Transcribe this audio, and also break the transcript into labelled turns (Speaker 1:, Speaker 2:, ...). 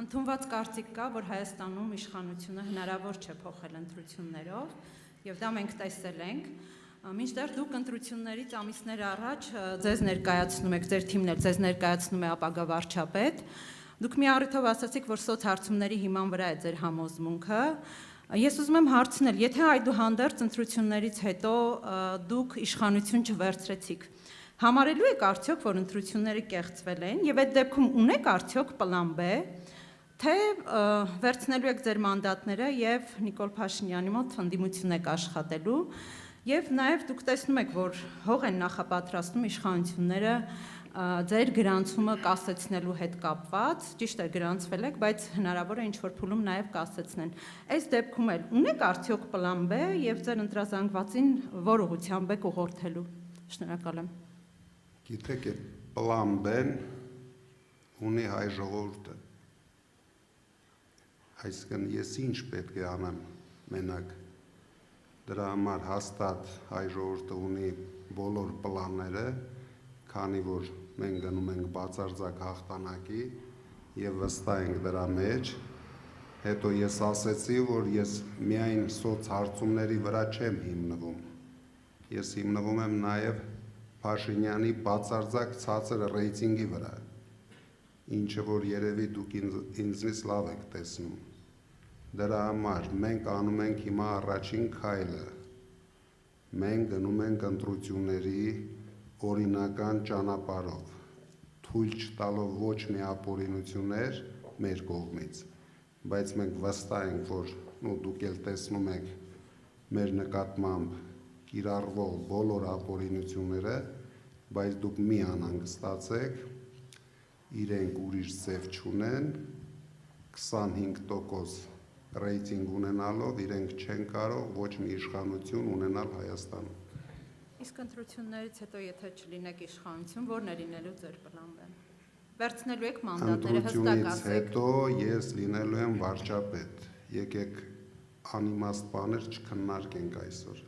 Speaker 1: Ընդունված կարծիք կա, որ Հայաստանում իշխանությունը հնարավոր չէ փոխել ընտրություններով, եւ դա մենք տեսել ենք։ Մինչդեռ դուք ընտրություններից ամիսներ առաջ ձեզ ներկայացնում եք, ձեր թիմն էլ ձեզ ներկայացնում է ապագա վարչապետ։ Դուք մի առիթով ասացիք, որ սոցհարցումների հիման վրա է ձեր համոզմունքը։ Ես ուզում եմ հարցնել, եթե այդուհանդերձ ընտրություններից հետո դուք իշխանություն չվերցրեցիք, համարելու եք արդյոք, որ ընտրությունները կեղծվել են, եւ այդ դեպքում ունեք արդյոք պլան B, թե վերցնելու եք ձեր մանդատները եւ Նիկոլ Փաշինյանի մոտ ընդդիմություն եք աշխատելու, եւ նաեւ դուք տեսնում եք, որ հող են նախապատրաստում իշխանությունները ձեր գրանցումը կասեցնելու հետ կապված, ճիշտ է գրանցվել եք, բայց հնարավոր է ինչ-որ փուլում նաեւ կասեցնեն։ Այս դեպքում էլ ունեք արդյոք պլան B եւ ձեր ընտրազանգվածին որ ուղղությամբ եք ուղղորդելու։ Շնորհակալ եմ։
Speaker 2: Գիտեք, այդ պլան B-ն ունի հայ ժողովուրդը։ Այսինքն ես ինչ պետք է անեմ մենակ, դրա համար հաստատ հայ ժողովուրդը ունի բոլոր պլանները, քանի որ մենք գնում ենք բացարձակ հաղթանակի եւ վստահ ենք դրա մեջ։ Հետո ես ասեցի, որ ես միայն սոցհարցումների վրա չեմ հիմնվում։ Ես հիմնվում եմ նաեւ Փաշինյանի բացարձակ ցածր ռեյտինգի վրա, ինչը որ երևի դուք ինձնից լավ եք տեսնում։ Դրա համար մենք անում ենք հիմա առաջին քայլը։ Մենք գնում ենք ընտրությունների օրինական ճանապարհով, թույլ չտալով ոչ մի ապօրինություններ մեր կողմից, բայց մենք վստահ ենք, որ դուք էլ տեսնում եք մեր նկատմամբ կիրառվող բոլոր ապօրինությունները, բայց դուք մի անհանգստացեք, իրենք ուրիշ ձև չունեն, 25% ռեյտինգ ունենալով իրենք չեն կարող ոչ մի իշխանություն ունենալ Հայաստանում։
Speaker 1: Իսկ ընտրություններից հետո եթե չլինեք իշխանություն, ո՞րն է լինելու ձեր պլան B-ն։ Վերցնելու եք մանդատները, հստակ ասեք։
Speaker 2: Ընտրությունից հետո ես լինելու եմ վարչապետ։ Եկեք անիմաստ բաներ չքննարկենք այսօր։